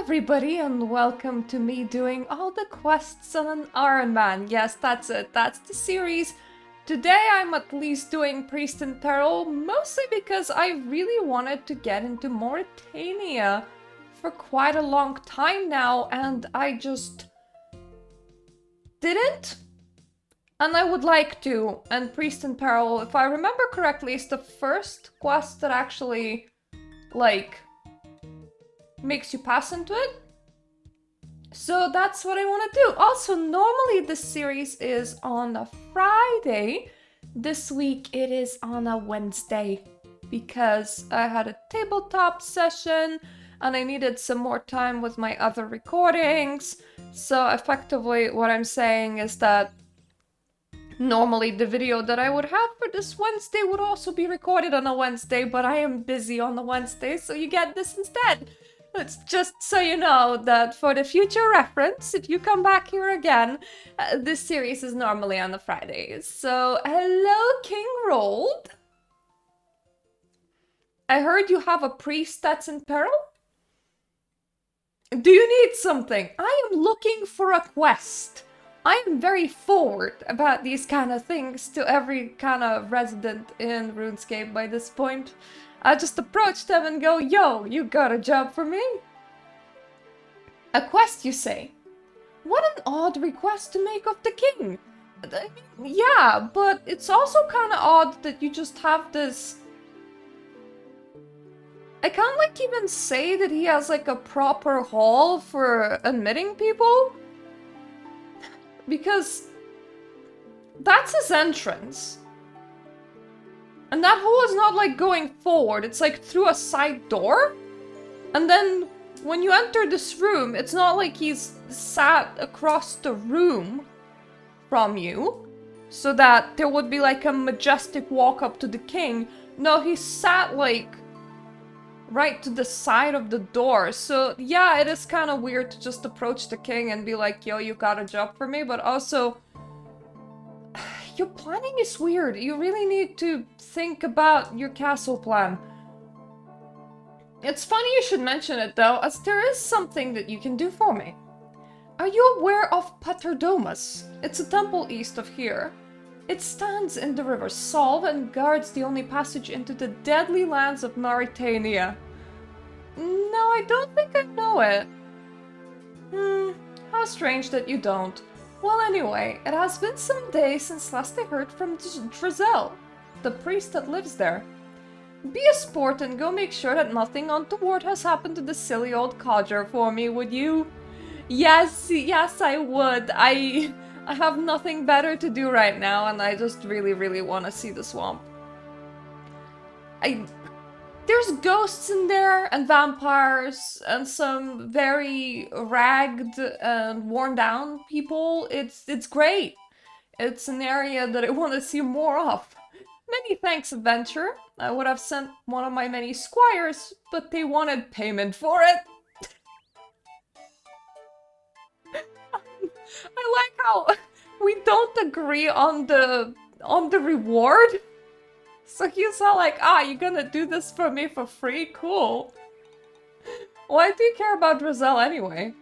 everybody, and welcome to me doing all the quests on an Ironman. Yes, that's it. That's the series. Today I'm at least doing Priest in Peril, mostly because I really wanted to get into Morytania for quite a long time now, and I just didn't. And I would like to. And Priest in Peril, if I remember correctly, is the first quest that actually, makes you pass into it. So that's what I want to do. Also, normally this series is on a Friday. This week it is on a Wednesday because I had a tabletop session and I needed some more time with my other recordings. So effectively what I'm saying is that normally the video that I would have for this Wednesday would also be recorded on a Wednesday, but I am busy on the Wednesday, so you get this instead. It's just so you know that for the future reference, if you come back here again, this series is normally on the Fridays. So, hello, King Rold. I heard you have a priest that's in peril? Do you need something? I am looking for a quest. I am very forward about these kind of things to every kind of resident in Runescape by this point. I just approach them and go, yo, you got a job for me? A quest, you say? What an odd request to make of the king. I mean, yeah, but it's also kind of odd that you just have this... I can't even say that he has a proper hall for admitting people. Because that's his entrance. And that hole is not going forward, it's through a side door. And then when you enter this room, it's not like he's sat across the room from you, so that there would be a majestic walk up to the king. No, he sat right to the side of the door. So yeah, it is kind of weird to just approach the king and be like, yo, you got a job for me, but also... your planning is weird. You really need to think about your castle plan. It's funny you should mention it though, as there is something that you can do for me. Are you aware of Paterdomus? It's a temple east of here. It stands in the river Solve and guards the only passage into the deadly lands of Morytania. No, I don't think I know it. How strange that you don't. Well, anyway, it has been some days since last I heard from Drezel, the priest that lives there. Be a sport and go make sure that nothing untoward has happened to the silly old codger for me, would you? Yes, I would. I have nothing better to do right now, and I just really want to see the swamp. There's ghosts in there, and vampires, and some very ragged and worn down people. It's great. It's an area that I want to see more of. Many thanks, adventurer. I would have sent one of my many squires, but they wanted payment for it. I like how we don't agree on the reward. So he's all you're gonna do this for me for free? Cool. Why do you care about Drezel anyway?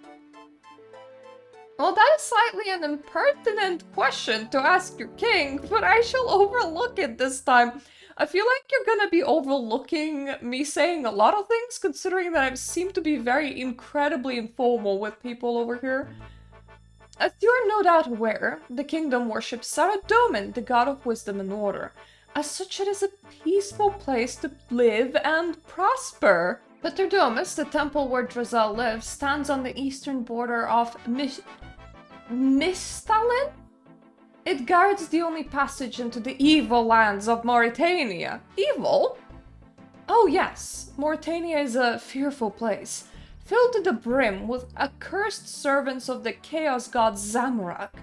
Well, that is slightly an impertinent question to ask your king, but I shall overlook it this time. I feel like you're gonna be overlooking me saying a lot of things, considering that I seem to be very incredibly informal with people over here. As you are no doubt aware, the kingdom worships Saradomin, the god of wisdom and order. As such, it is a peaceful place to live and prosper. Paterdomus, the temple where Drezel lives, stands on the eastern border of Mistalin? It guards the only passage into the evil lands of Morytania. Evil? Oh yes, Morytania is a fearful place, filled to the brim with accursed servants of the chaos god Zamorak.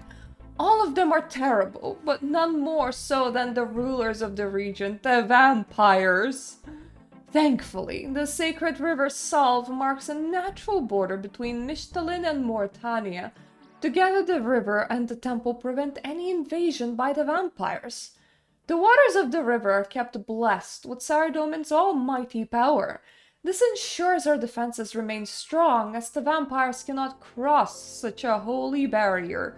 All of them are terrible, but none more so than the rulers of the region, the vampires. Thankfully, the sacred river Solve marks a natural border between Mistalin and Morytania. Together the river and the temple prevent any invasion by the vampires. The waters of the river are kept blessed with Saradomin's almighty power. This ensures our defenses remain strong, as the vampires cannot cross such a holy barrier.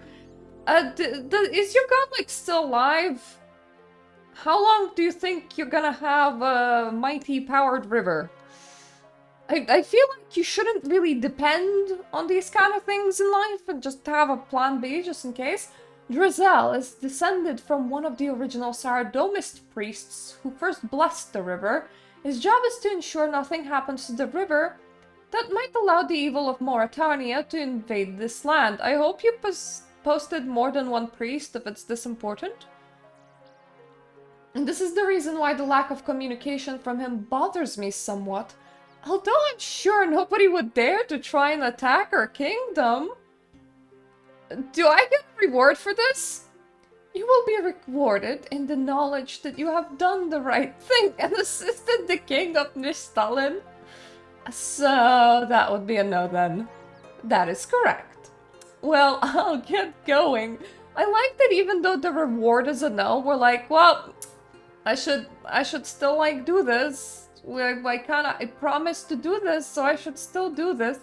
Is your god, like, still alive? How long do you think you're gonna have a mighty powered river? I feel like you shouldn't really depend on these kind of things in life and just have a plan B just in case. Drezel is descended from one of the original Saradomist priests who first blessed the river. His job is to ensure nothing happens to the river that might allow the evil of Morytania to invade this land. I hope you posted more than one priest if it's this important. And this is the reason why the lack of communication from him bothers me somewhat. Although I'm sure nobody would dare to try and attack our kingdom. Do I get a reward for this? You will be rewarded in the knowledge that you have done the right thing and assisted the king of Nistalin. So that would be a no then. That is correct. Well, I'll get going. I like that even though the reward is a no, we're like, well, I should still like do this. I promised to do this, so I should still do this.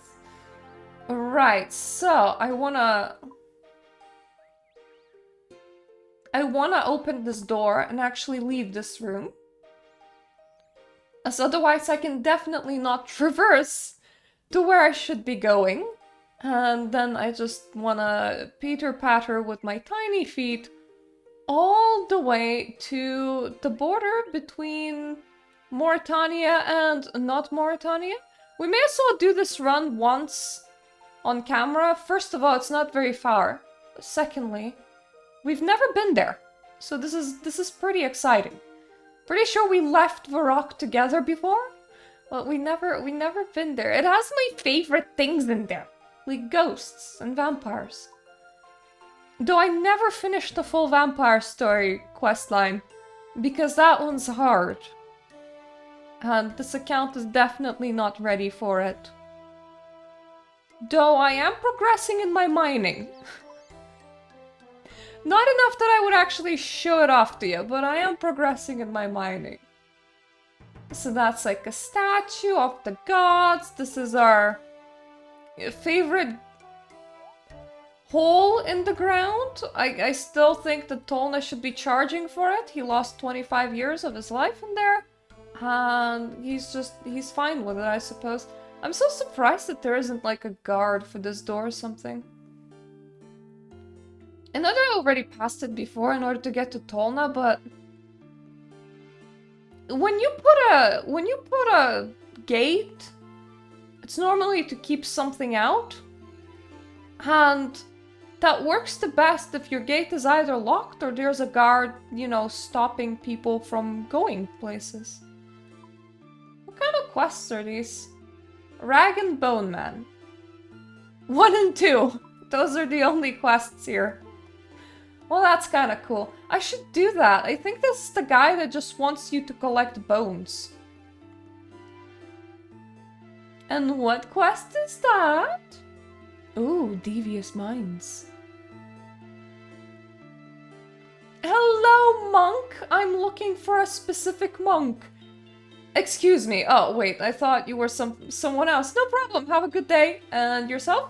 Right, so I wanna open this door and actually leave this room. As otherwise I can definitely not traverse to where I should be going. And then I just wanna patter with my tiny feet all the way to the border between Morytania and not Morytania. We may as well do this run once on camera. First of all, it's not very far. Secondly, we've never been there, so this is pretty exciting. Pretty sure we left Varrock together before, but we never been there. It has my favorite things in there, like ghosts and vampires. Though I never finished the full vampire story questline, because that one's hard. And this account is definitely not ready for it. Though I am progressing in my mining. Not enough that I would actually show it off to you, but I am progressing in my mining. So that's like a statue of the gods. This is our favorite hole in the ground. I still think that Tolna should be charging for it. He lost 25 years of his life in there. And he's fine with it, I suppose. I'm so surprised that there isn't like a guard for this door or something. I know that I already passed it before in order to get to Tolna, but when you put a gate, it's normally to keep something out. And that works the best if your gate is either locked or there's a guard, you know, stopping people from going places. What kind of quests are these? Rag and Bone Man. 1 and 2. Those are the only quests here. Well, that's kind of cool. I should do that. I think this is the guy that just wants you to collect bones. And what quest is that? Ooh, Devious Minds. Hello, monk! I'm looking for a specific monk. Excuse me. Oh, wait, I thought you were someone else. No problem. Have a good day. And yourself?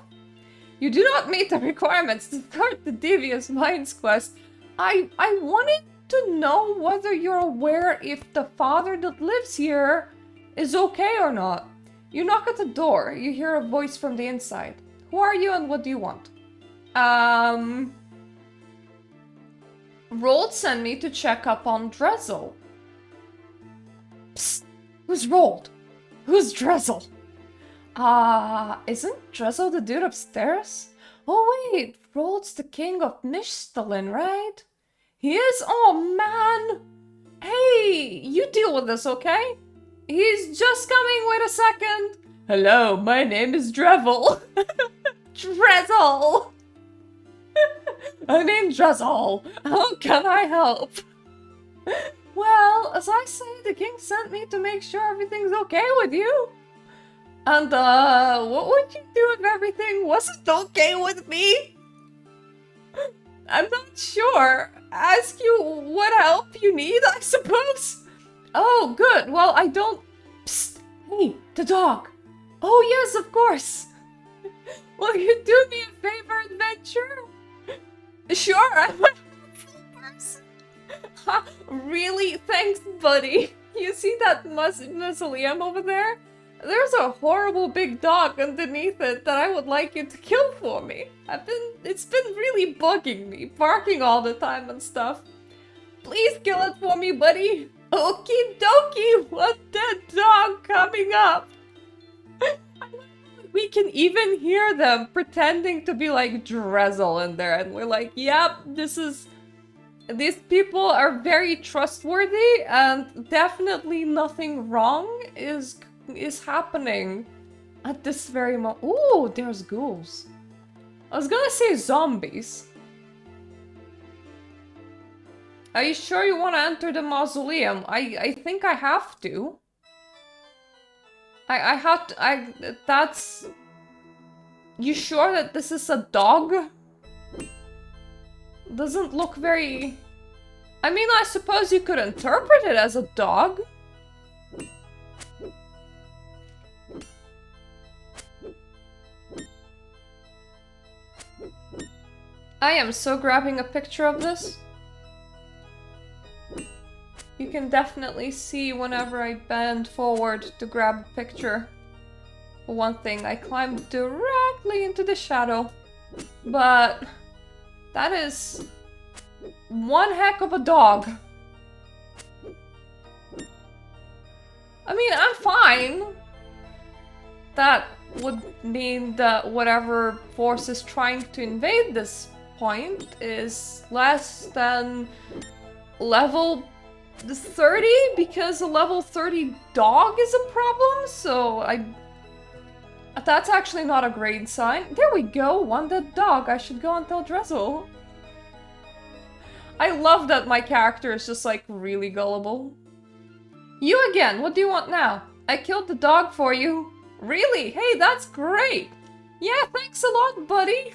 You do not meet the requirements to start the Devious Minds quest. I wanted to know whether you're aware if the father that lives here is okay or not. You knock at the door. You hear a voice from the inside. Who are you and what do you want? Rold sent me to check up on Drezel. Psst. Who's Rold? Who's Drezel? Isn't Drezel the dude upstairs? Oh wait, Rold's the king of Nistalin, right? He is? Oh man! Hey, you deal with this, okay? He's just coming, wait a second. Hello, my name is Drezel. Drezel! My name's Drezel. How can I help? Well, as I say, the king sent me to make sure everything's okay with you. And, what would you do if everything wasn't okay with me? I'm not sure. Ask you what help you need, I suppose. Oh, good. Well, I don't... Psst. Hey, the dog! Oh yes, of course! Will you do me a favor, adventure? Sure, I'm a helpful person. Ha, really? Thanks, buddy. You see that mausoleum over there? There's a horrible big dog underneath it that I would like you to kill for me. It's been really bugging me, barking all the time and stuff. Please kill it for me, buddy. Okie dokie, one dead dog coming up. We can even hear them pretending to be like Drezel in there, and we're like, yep, these people are very trustworthy, and definitely nothing wrong is happening at this very moment. Ooh, there's ghouls. I was gonna say zombies. Are you sure you want to enter the mausoleum? I think I have to. I have to, that's... You sure that this is a dog? Doesn't look very... I mean, I suppose you could interpret it as a dog. I am so grabbing a picture of this. You can definitely see whenever I bend forward to grab a picture. For one thing, I climbed directly into the shadow. But that is one heck of a dog. I mean, I'm fine. That would mean that whatever force is trying to invade this point is less than level 30, because a level 30 dog is a problem, so that's actually not a great sign. There we go, one dead dog. I should go and tell Drezel. I love that my character is just like really gullible. You again, what do you want now? I killed the dog for you. Really? Hey, that's great! Yeah, thanks a lot, buddy!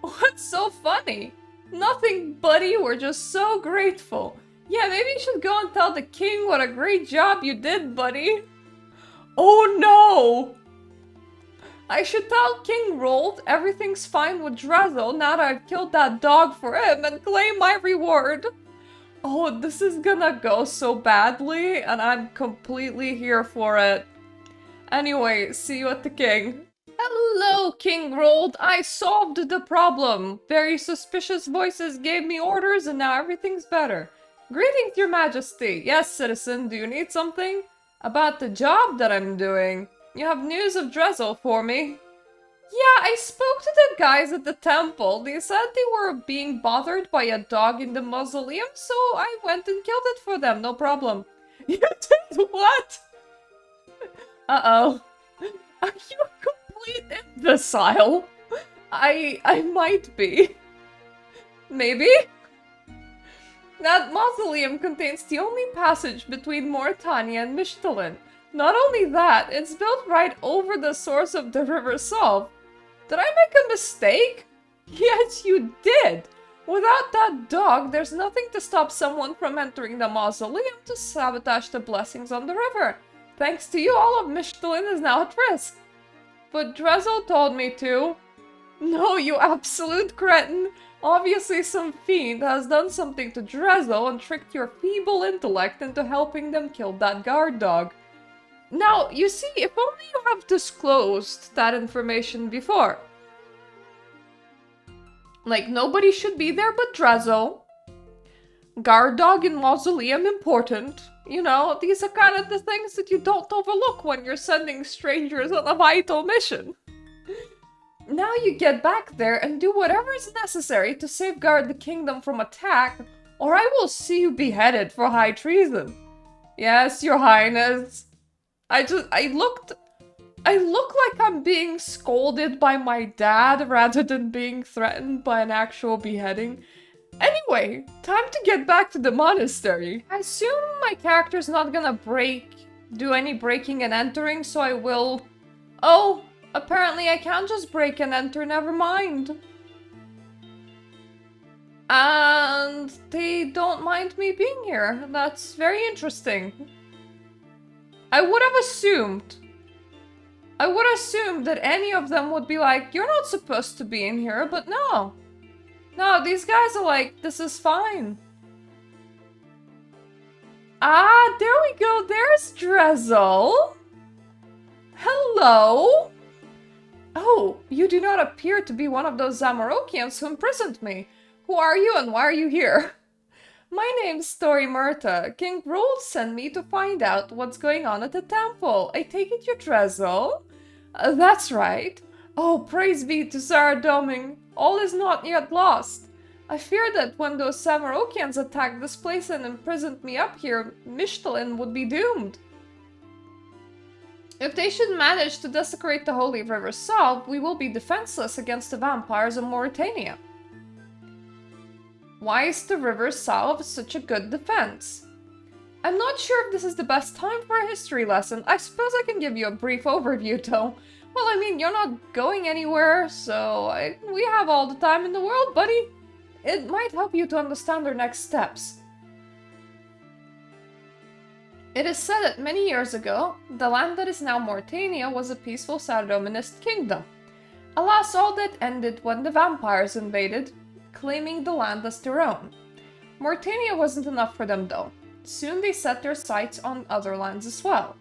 What's so funny? Nothing, buddy, we're just so grateful. Yeah, maybe you should go and tell the king what a great job you did, buddy. Oh no! I should tell King Rold everything's fine with Drezel now that I've killed that dog for him and claim my reward. Oh, this is gonna go so badly, and I'm completely here for it. Anyway, see you at the king. Hello, King Rold. I solved the problem. Very suspicious voices gave me orders and now everything's better. Greetings, your majesty. Yes, citizen, do you need something? About the job that I'm doing. You have news of Drezel for me? Yeah, I spoke to the guys at the temple. They said they were being bothered by a dog in the mausoleum, so I went and killed it for them, no problem. You did what? Uh-oh. Are you a complete imbecile? I might be. Maybe? That mausoleum contains the only passage between Morytania and Mishtalin. Not only that, it's built right over the source of the River Solve. Did I make a mistake? Yes, you did! Without that dog, there's nothing to stop someone from entering the mausoleum to sabotage the blessings on the river. Thanks to you, all of Mishtalin is now at risk. But Drezel told me to. No, you absolute cretin! Obviously some fiend has done something to Drezel and tricked your feeble intellect into helping them kill that guard dog. Now, you see, if only you have disclosed that information before. Like, nobody should be there but Drezel. Guard dog in mausoleum important. You know, these are kind of the things that you don't overlook when you're sending strangers on a vital mission. Now you get back there and do whatever is necessary to safeguard the kingdom from attack, or I will see you beheaded for high treason. Yes, your highness. I look like I'm being scolded by my dad rather than being threatened by an actual beheading. Anyway, time to get back to the monastery. I assume my character's not gonna do any breaking and entering, so I will... Oh, apparently I can't just break and enter, never mind. And they don't mind me being here. That's very interesting. I would have assumed. I would assume that any of them would be like, you're not supposed to be in here, but no. No, these guys are like, this is fine. Ah, there we go. There's Drezel. Hello. Oh, you do not appear to be one of those Zamorakians who imprisoned me. Who are you and why are you here? My name's Story Mirta. King Rule sent me to find out what's going on at the temple. I take it you're Drezel? That's right. Oh, praise be to Saradomin. All is not yet lost. I fear that when those Zamorakians attacked this place and imprisoned me up here, Mishtalin would be doomed. If they should manage to desecrate the Holy River Salve, we will be defenseless against the vampires of Morytania. Why is the River Salve such a good defense? I'm not sure if this is the best time for a history lesson. I suppose I can give you a brief overview though. Well, I mean, you're not going anywhere, so we have all the time in the world, buddy. It might help you to understand our next steps. It is said that many years ago, the land that is now Morytania was a peaceful Saradominist kingdom. Alas, all that ended when the vampires invaded, claiming the land as their own. Morytania wasn't enough for them though. Soon they set their sights on other lands as well.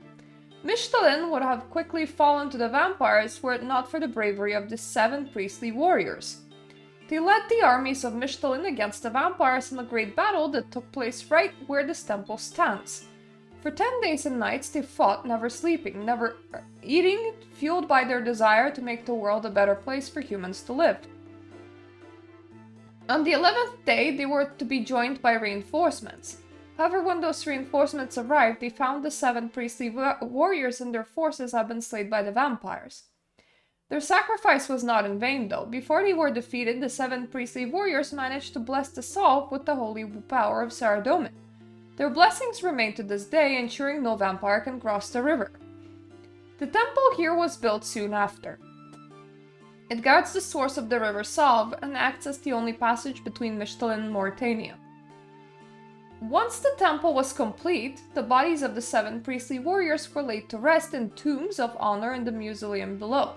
Mishtalin would have quickly fallen to the vampires were it not for the bravery of the 7 priestly warriors. They led the armies of Mishtalin against the vampires in a great battle that took place right where this temple stands. For 10 days and nights they fought, never sleeping, never eating, fueled by their desire to make the world a better place for humans to live. On the 11th day, they were to be joined by reinforcements. However, when those reinforcements arrived, they found the 7 priestly warriors and their forces had been slain by the vampires. Their sacrifice was not in vain, though. Before they were defeated, the 7 priestly warriors managed to bless the Salve with the holy power of Saradomin. Their blessings remain to this day, ensuring no vampire can cross the river. The temple here was built soon after. It guards the source of the river Salve and acts as the only passage between Mishtalin and Morytania. Once the temple was complete, the bodies of the 7 priestly warriors were laid to rest in tombs of honor in the mausoleum below.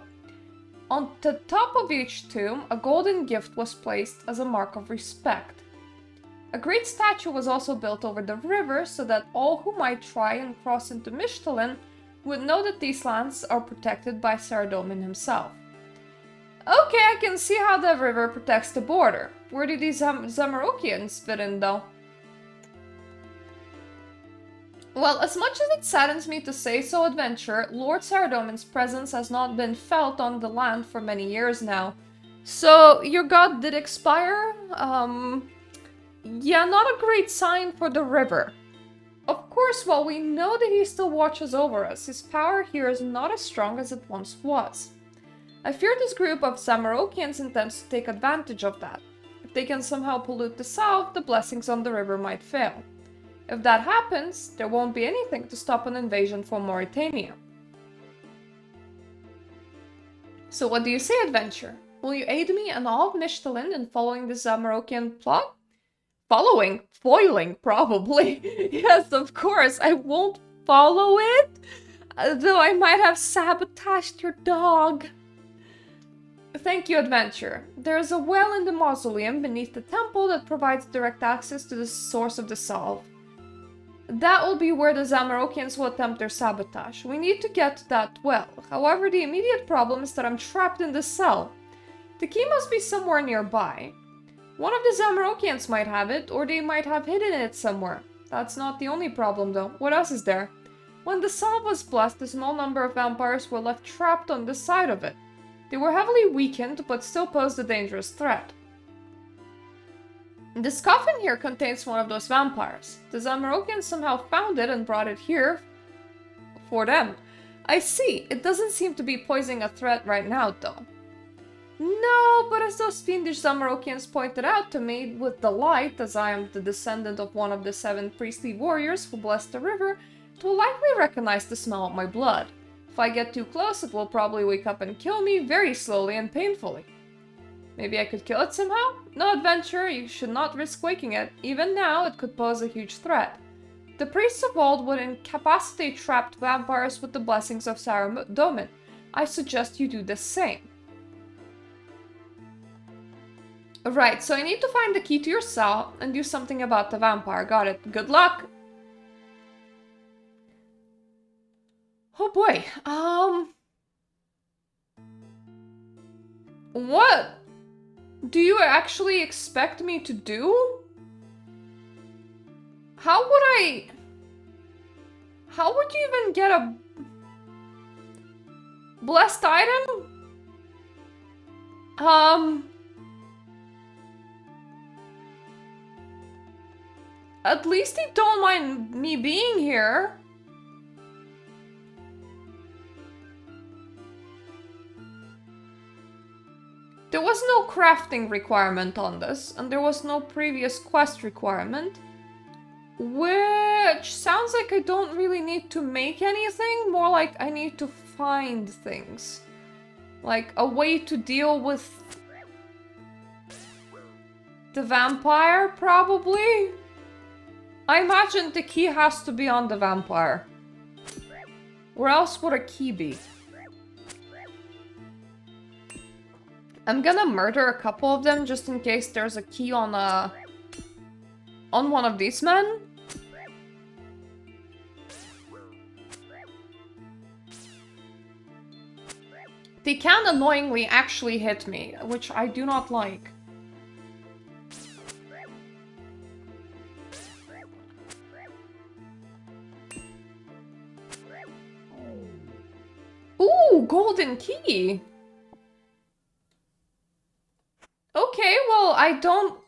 On the top of each tomb, a golden gift was placed as a mark of respect. A great statue was also built over the river so that all who might try and cross into Mishtalin would know that these lands are protected by Saradomin himself. Okay, I can see how the river protects the border. Where do these Zamorakians fit in though? Well, as much as it saddens me to say so, Adventure, Lord Saradomin's presence has not been felt on the land for many years now. So, your god did expire? Yeah, not a great sign for the river. Of course, while we know that he still watches over us, his power here is not as strong as it once was. I fear this group of Zamorakians intends to take advantage of that. If they can somehow pollute the Salve, the blessings on the river might fail. If that happens, there won't be anything to stop an invasion from Morytania. So what do you say, Adventure? Will you aid me and all of Mishtalin in following the Zamorakian plot? Foiling, probably. Yes, of course, I won't follow it, though I might have sabotaged your dog. Thank you, Adventure. There is a well in the mausoleum beneath the temple that provides direct access to the source of the Salve. That will be where the Zamorakians will attempt their sabotage. We need to get to that well. However, the immediate problem is that I'm trapped in this cell. The key must be somewhere nearby. One of the Zamorakians might have it, or they might have hidden it somewhere. That's not the only problem though. What else is there? When the Salve was blessed, a small number of vampires were left trapped on this side of it. They were heavily weakened, but still posed a dangerous threat. This coffin here contains one of those vampires. The Zamorakians somehow found it and brought it here for them. I see. It doesn't seem to be posing a threat right now, though. No, but as those fiendish Zamorakians pointed out to me with delight, as I am the descendant of one of the 7 priestly warriors who blessed the river, it will likely recognize the smell of my blood. If I get too close, it will probably wake up and kill me very slowly and painfully. Maybe I could kill it somehow? No, Adventure, you should not risk waking it. Even now, it could pose a huge threat. The priests of old would incapacitate trapped vampires with the blessings of Saradomin. I suggest you do the same. Right, so I need to find the key to your cell and do something about the vampire. Got it. Good luck! Oh boy, what do you actually expect me to do? How would you even get a blessed item? At least they don't mind me being here. There was no crafting requirement on this, and there was no previous quest requirement. Which sounds like I don't really need to make anything, more like I need to find things. Like a way to deal with the vampire, probably? I imagine the key has to be on the vampire. Where else would a key be? I'm gonna murder a couple of them just in case there's a key on one of these men. They can annoyingly actually hit me, which I do not like. Ooh, golden key! Okay, well, I don't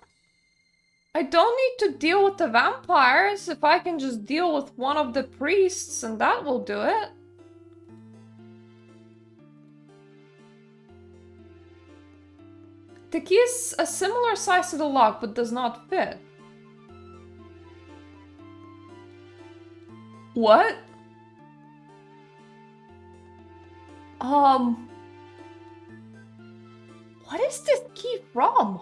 need to deal with the vampires if I can just deal with one of the priests, and that will do it. The key is a similar size to the lock, but does not fit. What? What is this key from?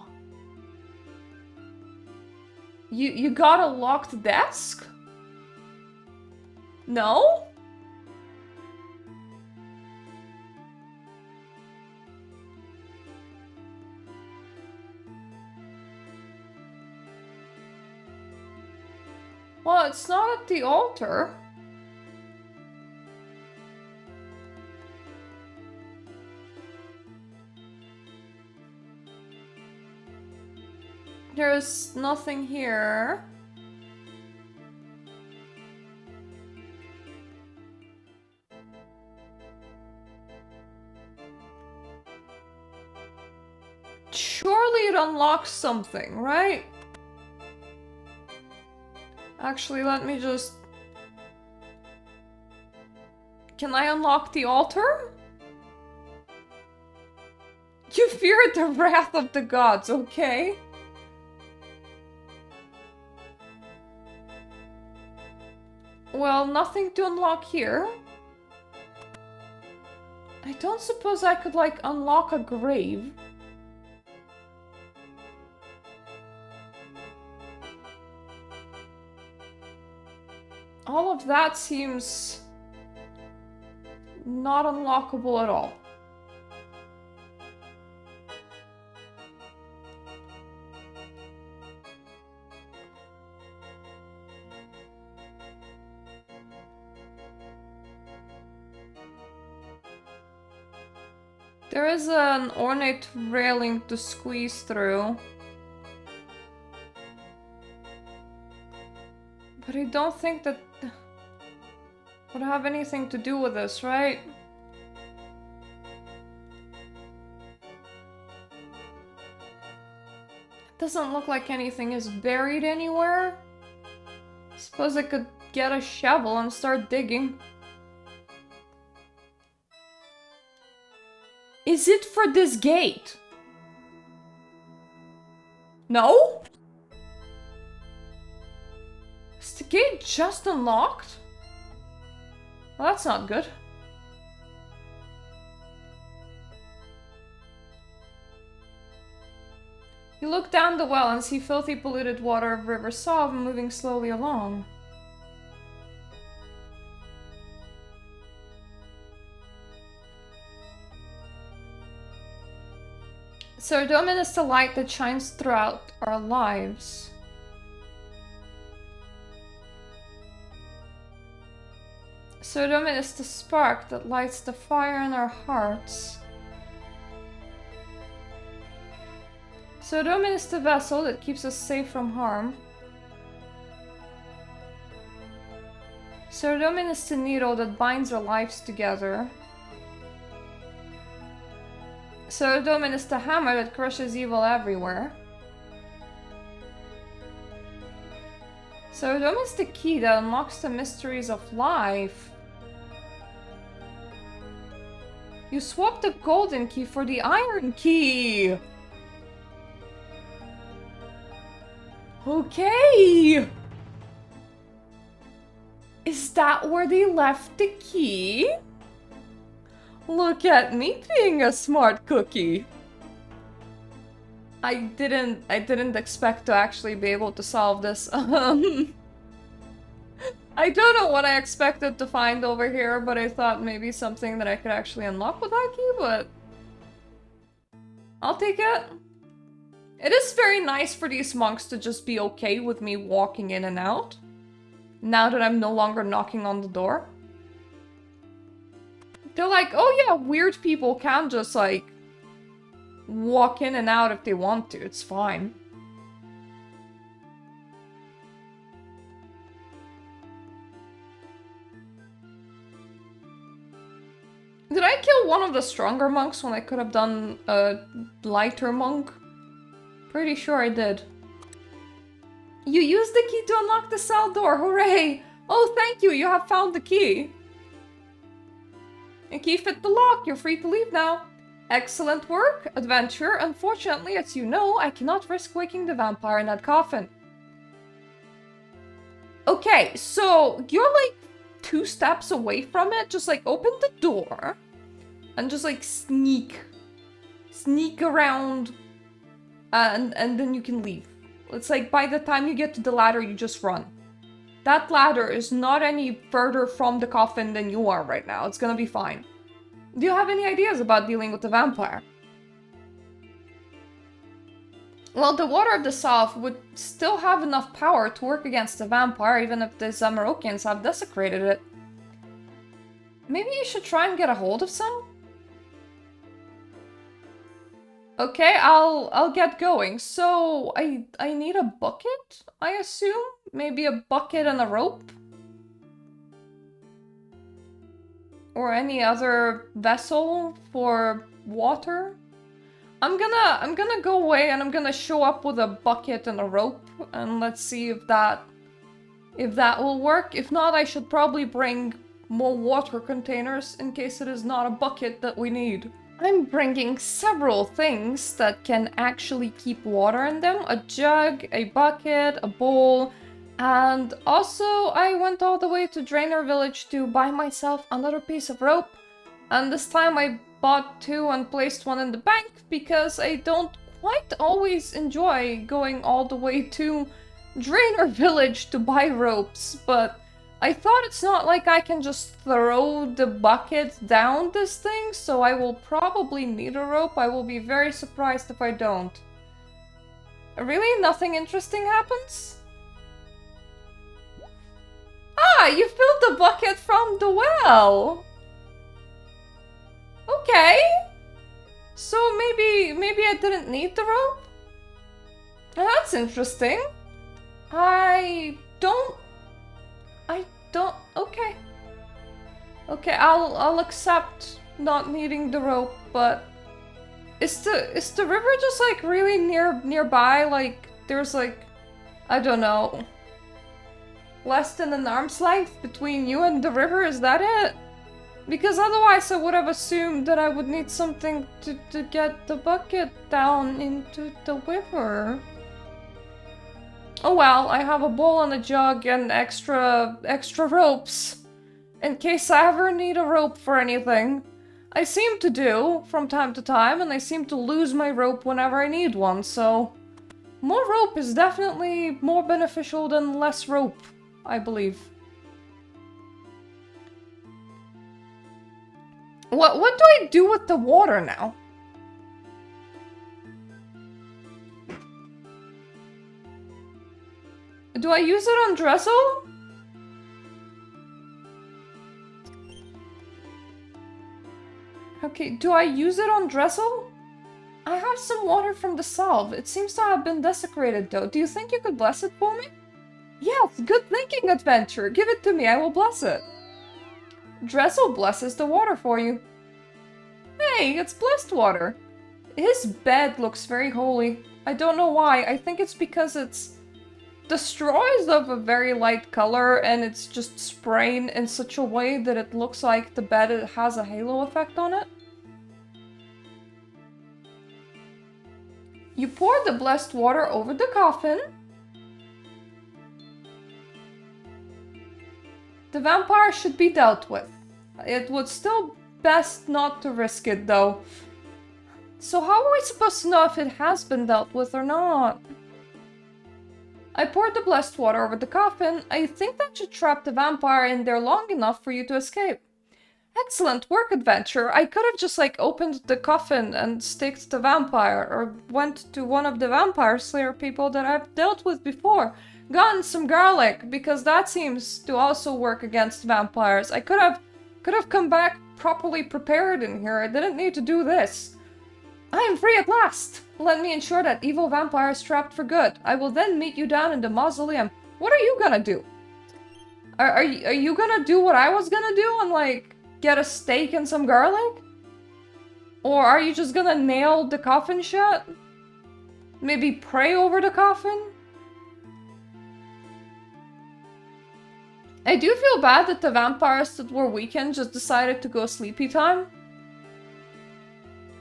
You got a locked desk? No? Well, it's not at the altar. There's nothing here. Surely it unlocks something, right? Actually, let me just... Can I unlock the altar? You feared the wrath of the gods, okay? Well, nothing to unlock here. I don't suppose I could, like, unlock a grave. All of that seems not unlockable at all. There is an ornate railing to squeeze through. But I don't think that would have anything to do with this, right? It doesn't look like anything is buried anywhere. Suppose I could get a shovel and start digging. Is it for this gate? No? Is the gate just unlocked? Well, that's not good. You look down the well and see filthy polluted water of River Sov moving slowly along. Ceredomin is the light that shines throughout our lives. Ceredomin is the spark that lights the fire in our hearts. Ceredomin is the vessel that keeps us safe from harm. Ceredomin is the needle that binds our lives together. Ceredomin is the hammer that crushes evil everywhere. Ceredomin is the key that unlocks the mysteries of life. You swapped the golden key for the iron key! Okay! Is that where they left the key? Look at me being a smart cookie. I didn't expect to actually be able to solve this. I don't know what I expected to find over here, but I thought maybe something that I could actually unlock with that key, but I'll take it. It is very nice for these monks to just be okay with me walking in and out, now that I'm no longer knocking on the door. They're like, oh yeah, weird people can just like walk in and out if they want to, it's fine. Did I kill one of the stronger monks when I could have done a lighter monk? Pretty sure I did. You used the key to unlock the cell door, hooray! Oh, thank you, you have found the key. The key fit the lock, you're free to leave now. Excellent work, adventure. Unfortunately, as you know, I cannot risk waking the vampire in that coffin. Okay, so you're like 2 steps away from it. Just like open the door and just like sneak around and then you can leave. It's like by the time you get to the ladder, you just run. That ladder is not any further from the coffin than you are right now. It's gonna be fine. Do you have any ideas about dealing with the vampire? Well, the Water of the South would still have enough power to work against the vampire, even if the Zamorakians have desecrated it. Maybe you should try and get a hold of some? Okay, I'll get going. So, I need a bucket, I assume? Maybe a bucket and a rope? Or any other vessel for water? I'm gonna go away and I'm gonna show up with a bucket and a rope and let's see if that will work. If not, I should probably bring more water containers in case it is not a bucket that we need. I'm bringing several things that can actually keep water in them. A jug, a bucket, a bowl, and also I went all the way to Drainer Village to buy myself another piece of rope. And this time I bought 2 and placed one in the bank because I don't quite always enjoy going all the way to Drainer Village to buy ropes, but I thought it's not like I can just throw the bucket down this thing, so I will probably need a rope. I will be very surprised if I don't. Really? Nothing interesting happens? Ah, you filled the bucket from the well! Okay. So maybe I didn't need the rope? That's interesting. Okay. Okay, I'll accept not needing the rope, but is the river just like really nearby? Like there's like, I don't know, less than an arm's length between you and the river, is that it? Because otherwise I would have assumed that I would need something to get the bucket down into the river. Oh well, I have a bowl and a jug and extra ropes. In case I ever need a rope for anything. I seem to do, from time to time, and I seem to lose my rope whenever I need one, so... more rope is definitely more beneficial than less rope, I believe. What do I do with the water now? Do I use it on Drezel? Okay, do I use it on Drezel? I have some water from the salve. It seems to have been desecrated though. Do you think you could bless it for me? Yes, good thinking, adventure. Give it to me, I will bless it. Drezel blesses the water for you. Hey, it's blessed water. His bed looks very holy. I don't know why. I think it's because the straw is of a very light color and it's just sprayed in such a way that it looks like the bed has a halo effect on it. You pour the blessed water over the coffin. The vampire should be dealt with. It would still best not to risk it though. So how are we supposed to know if it has been dealt with or not? I poured the blessed water over the coffin. I think that should trap the vampire in there long enough for you to escape. Excellent work, adventure. I could have just like opened the coffin and staked the vampire, or went to one of the vampire slayer people that I've dealt with before. Gotten some garlic, because that seems to also work against vampires. I could have come back properly prepared in here. I didn't need to do this. I am free at last! Let me ensure that evil vampire is trapped for good. I will then meet you down in the mausoleum. What are you gonna do? Are you gonna do what I was gonna do and like get a steak and some garlic? Or are you just gonna nail the coffin shut? Maybe pray over the coffin? I do feel bad that the vampires that were weakened just decided to go sleepy time.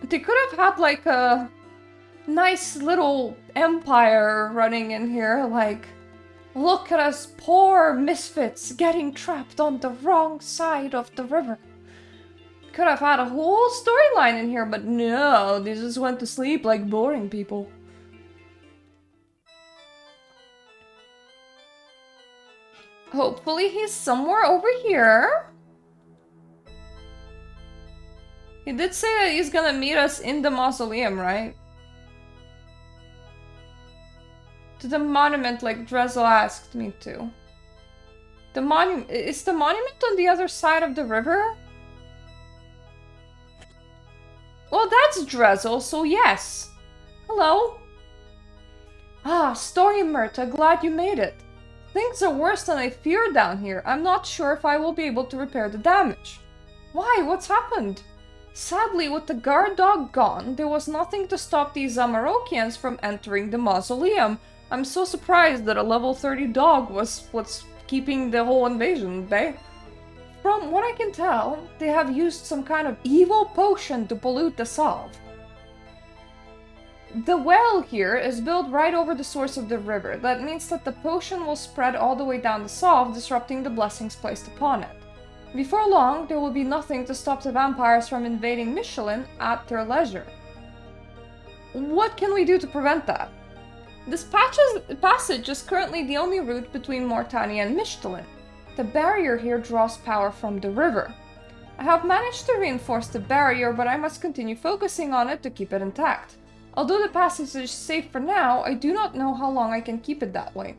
They could have had like a nice little empire running in here, like, look at us poor misfits getting trapped on the wrong side of the river. Could have had a whole storyline in here, but no, they just went to sleep like boring people. Hopefully he's somewhere over here. He did say that he's gonna meet us in the mausoleum, right? To the monument like Drezel asked me to. The monument... Is the monument on the other side of the river? Well, that's Drezel, so yes. Hello? Ah, story Mirta, glad you made it. Things are worse than I feared down here. I'm not sure if I will be able to repair the damage. Why? What's happened? Sadly, with the guard dog gone, there was nothing to stop these Zamarokians from entering the mausoleum. I'm so surprised that a level 30 dog was what's keeping the whole invasion at bay. From what I can tell, they have used some kind of evil potion to pollute the salve. The well here is built right over the source of the river. That means that the potion will spread all the way down the salve, disrupting the blessings placed upon it. Before long, there will be nothing to stop the vampires from invading Michelin at their leisure. What can we do to prevent that? This passage is currently the only route between Morytania and Michelin. The barrier here draws power from the river. I have managed to reinforce the barrier, but I must continue focusing on it to keep it intact. Although the passage is safe for now, I do not know how long I can keep it that way.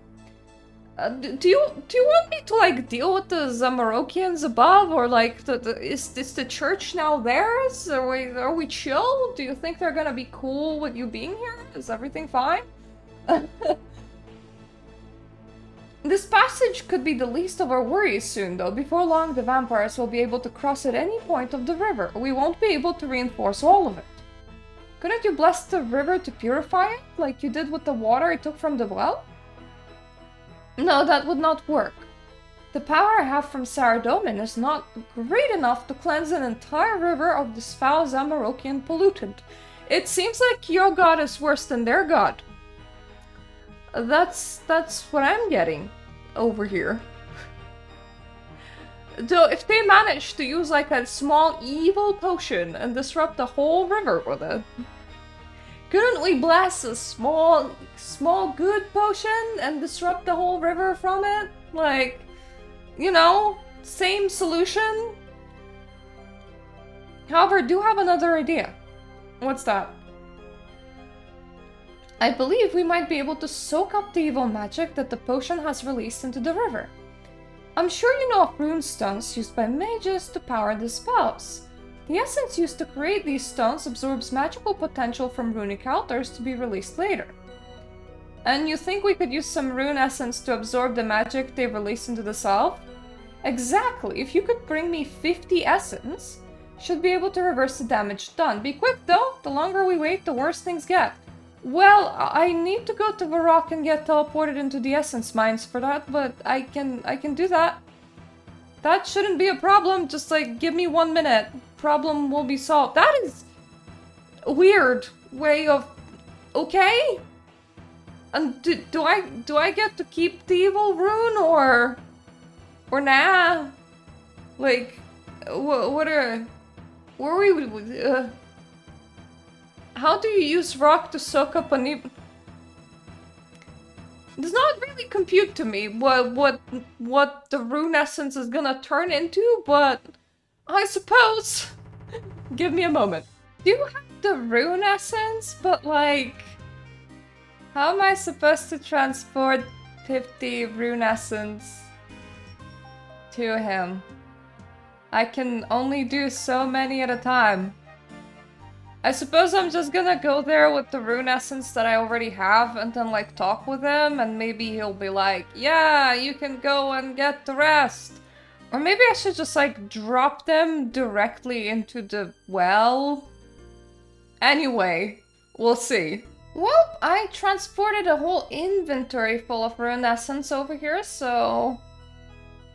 Do you want me to like deal with the Zamarokians above, or like is the church now theirs? Are we chill? Do you think they're gonna be cool with you being here? Is everything fine? This passage could be the least of our worries soon, though. Before long, the vampires will be able to cross at any point of the river. We won't be able to reinforce all of it. Couldn't you bless the river to purify it, like you did with the water I took from the well? No, that would not work. The power I have from Saradomin is not great enough to cleanse an entire river of this foul Zamarokian pollutant. It seems like your god is worse than their god. That's what I'm getting over here. Though if they manage to use like a small evil potion and disrupt the whole river with it, couldn't we bless a small good potion and disrupt the whole river from it? Like, you know, same solution. However, I do have another idea. What's that? I believe we might be able to soak up the evil magic that the potion has released into the river. I'm sure you know of rune stones used by mages to power the spells. The essence used to create these stones absorbs magical potential from runic altars to be released later. And you think we could use some rune essence to absorb the magic they release into the salve? Exactly, if you could bring me 50 essence, should be able to reverse the damage done. Be quick though, the longer we wait, the worse things get. Well, I need to go to the rock and get teleported into the essence mines for that, but I can do that. That shouldn't be a problem, just like give me 1 minute. Problem will be solved. That is a weird way of... Okay? And do I get to keep the evil rune or nah? Like, what are... Where are we... How do you use rock to soak up an evil... It does not really compute to me what the rune essence is gonna turn into, but I suppose. Give me a moment. Do you have the rune essence, but like... How am I supposed to transport 50 rune essence to him? I can only do so many at a time. I suppose I'm just gonna go there with the rune essence that I already have and then like talk with him and maybe he'll be like, yeah, you can go and get the rest. Or maybe I should just like drop them directly into the well. Anyway, we'll see. Well, I transported a whole inventory full of rune essence over here, so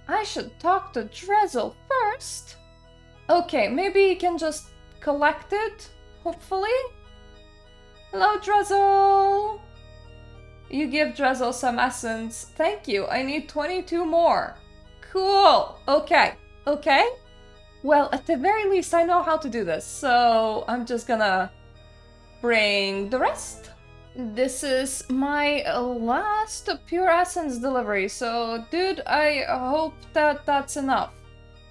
I should talk to Drezel first. Okay, maybe he can just collect it, hopefully. Hello, Drezel! You give Drezel some essence. Thank you, I need 22 more. Cool, okay. Well, at the very least, I know how to do this, so I'm just gonna bring the rest. This is my last pure essence delivery, so dude, I hope that that's enough.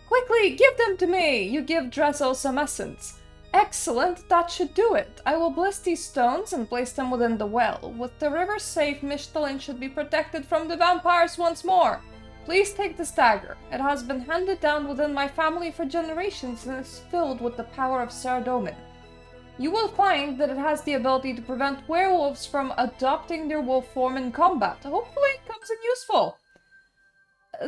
Quickly, give them to me! You give Drezel some essence. Excellent, that should do it. I will bless these stones and place them within the well. With the river safe, Mishtalin should be protected from the vampires once more. Please take this dagger. It has been handed down within my family for generations and is filled with the power of Saradomin. You will find that it has the ability to prevent werewolves from adopting their wolf form in combat. Hopefully it comes in useful.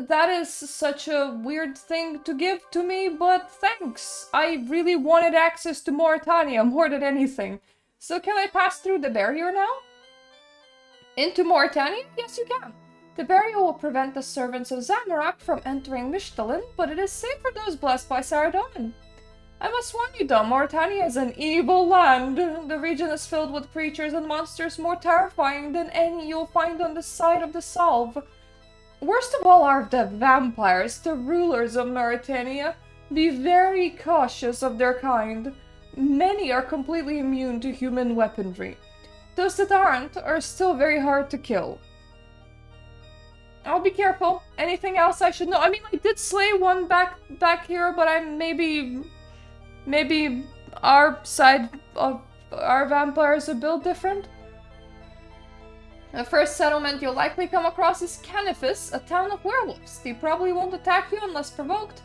That is such a weird thing to give to me, but thanks. I really wanted access to Morytania more than anything. So can I pass through the barrier now? Into Morytania? Yes, you can. The barrier will prevent the servants of Zamorak from entering Mishtalin, but it is safe for those blessed by Saradomin. I must warn you though, Morytania is an evil land. The region is filled with creatures and monsters more terrifying than any you'll find on the side of the Salve. Worst of all are the vampires, the rulers of Morytania. Be very cautious of their kind. Many are completely immune to human weaponry. Those that aren't are still very hard to kill. I'll be careful. Anything else I should know? I mean, I did slay one back here, but maybe our side of our vampires are built different. The first settlement you'll likely come across is Canifis, a town of werewolves. They probably won't attack you unless provoked,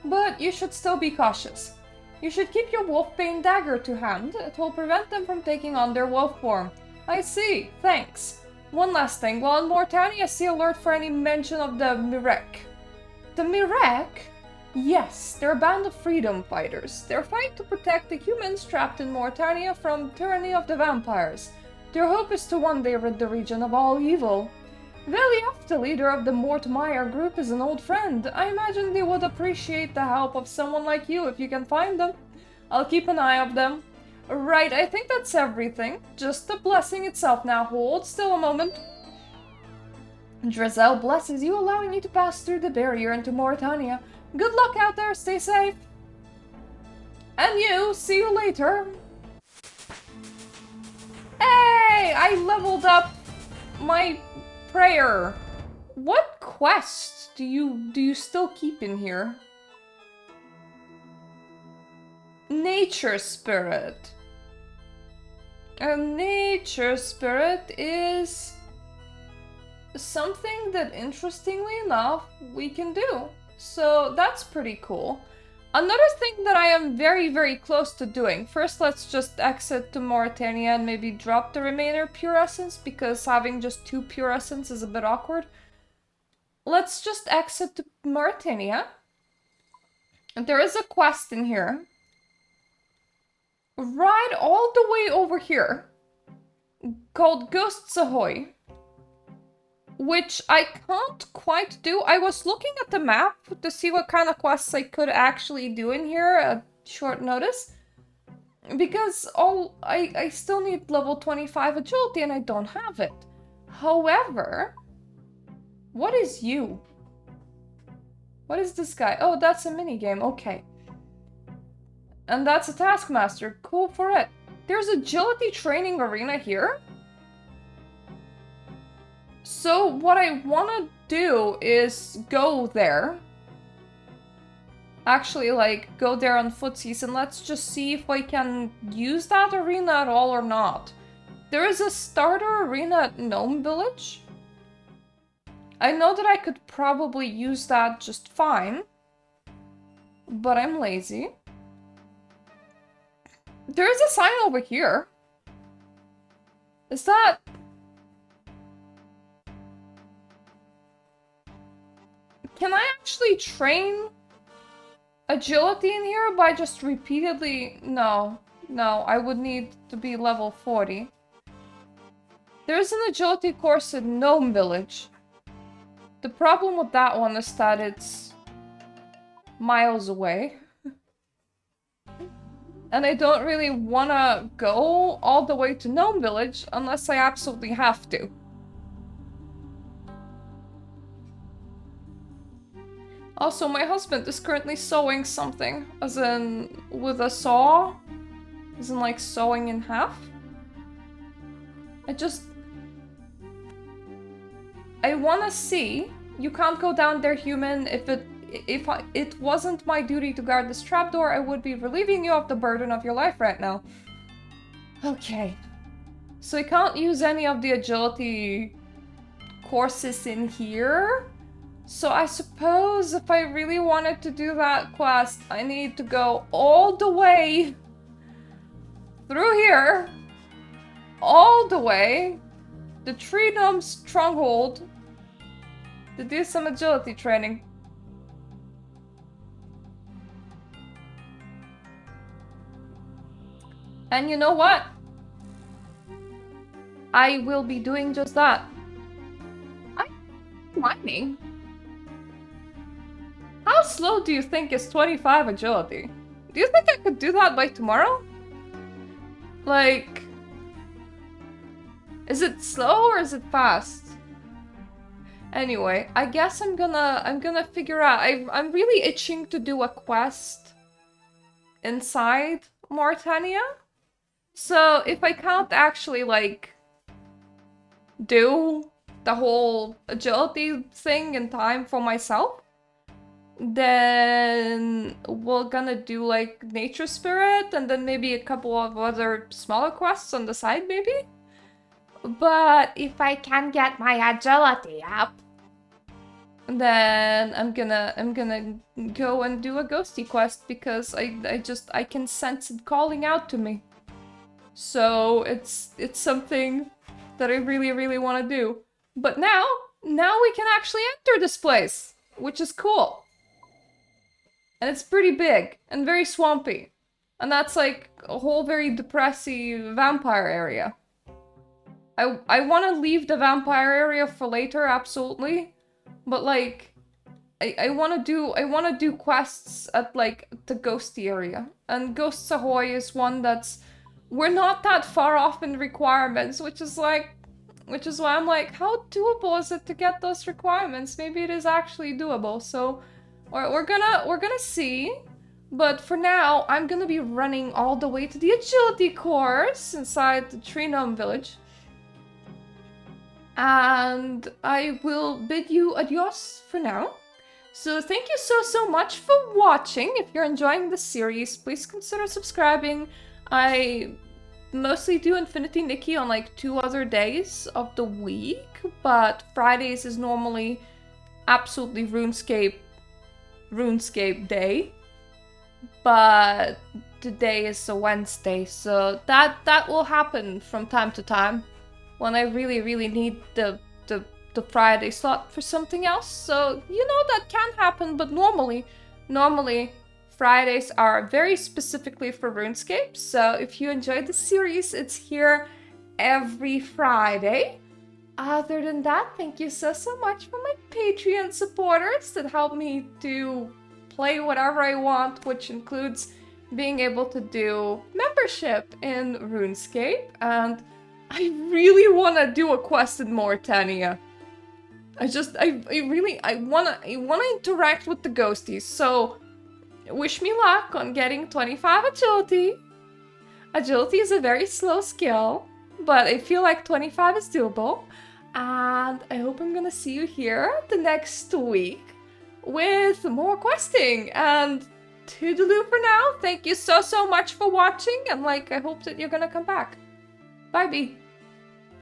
but you should still be cautious. You should keep your wolfbane dagger to hand. It will prevent them from taking on their wolf form. I see, thanks. One last thing, while in Morytania, see alert for any mention of the Mirek. The Mirek? Yes, they're a band of freedom fighters. Their fight to protect the humans trapped in Morytania from tyranny of the vampires. Their hope is to one day rid the region of all evil. Veliaf, the leader of the Mortmeyer group, is an old friend. I imagine they would appreciate the help of someone like you if you can find them. I'll keep an eye on them. Right, I think that's everything. Just the blessing itself now. Hold still a moment. Drezel blesses you, allowing you to pass through the barrier into Morytania. Good luck out there, stay safe. And you, see you later. Hey, I leveled up my prayer. What quest do you still keep in here? Nature Spirit. A nature spirit is something that, interestingly enough, we can do. So that's pretty cool. Another thing that I am very, very close to doing. First, let's just exit to Morytania and maybe drop the remainder pure essence, because having just 2 pure essence is a bit awkward. Let's just exit to Morytania. And there is a quest in here. Right all the way over here. Called Ghosts Ahoy. Which I can't quite do. I was looking at the map to see what kind of quests I could actually do in here at short notice. Because I still need level 25 agility and I don't have it. However, what is you? What is this guy? Oh, that's a minigame. Okay. And that's a taskmaster. Cool for it. There's agility training arena here. So what I want to do is go there. Actually, like, go there on footsies and let's just see if I can use that arena at all or not. There is a starter arena at Gnome Village. I know that I could probably use that just fine. But I'm lazy. There is a sign over here. Is that... Can I actually train agility in here by just repeatedly... No, I would need to be level 40. There's an agility course at Gnome Village. The problem with that one is that it's miles away. And I don't really want to go all the way to Gnome Village unless I absolutely have to. Also, my husband is currently sewing something, as in with a saw, as in like sewing in half. I want to see. You can't go down there, human. If it wasn't my duty to guard this trapdoor, I would be relieving you of the burden of your life right now. Okay. So I can't use any of the agility courses in here. So I suppose if I really wanted to do that quest, I need to go all the way through here, all the way, the Tree Gnome Stronghold, to do some agility training. And you know what? I will be doing just that. I'm mining. How slow do you think is 25 agility? Do you think I could do that by tomorrow? Like... Is it slow or is it fast? Anyway, I guess I'm gonna figure out... I'm really itching to do a quest inside Morytania. So if I can't actually, like, do the whole agility thing in time for myself, then we're gonna do like Nature Spirit and then maybe a couple of other smaller quests on the side maybe. But if I can get my agility up, then I'm gonna go and do a ghosty quest because I can sense it calling out to me. So it's something that I really want to do. But now we can actually enter this place, which is cool. And it's pretty big and very swampy. And that's like a whole very depressing vampire area. I want to leave the vampire area for later, absolutely. But like, I want to do quests at like the ghosty area. And Ghosts Ahoy is one that's, we're not that far off in requirements, which is why I'm like, how doable is it to get those requirements? Maybe it is actually doable. So we're gonna see. But for now, I'm gonna be running all the way to the agility course inside the Tree Gnome Village. And I will bid you adios for now. So thank you so much for watching. If you're enjoying the series, please consider subscribing. I mostly do Infinity Nikki on like 2 other days of the week, but Fridays is normally absolutely RuneScape day. But today is a Wednesday, so that will happen from time to time when I really need the Friday slot for something else. So that can happen, but normally Fridays are very specifically for RuneScape. So if you enjoyed the series, it's here every Friday. Other than that, thank you so much for my Patreon supporters that help me to play whatever I want, which includes being able to do membership in RuneScape, and I really want to do a quest in Morytania. I wanna interact with the ghosties, so wish me luck on getting 25 agility. Agility is a very slow skill, but I feel like 25 is doable. And I hope I'm gonna see you here the next week with more questing. And toodaloo for now. Thank you so much for watching, and I hope that you're gonna come back. Bye, B.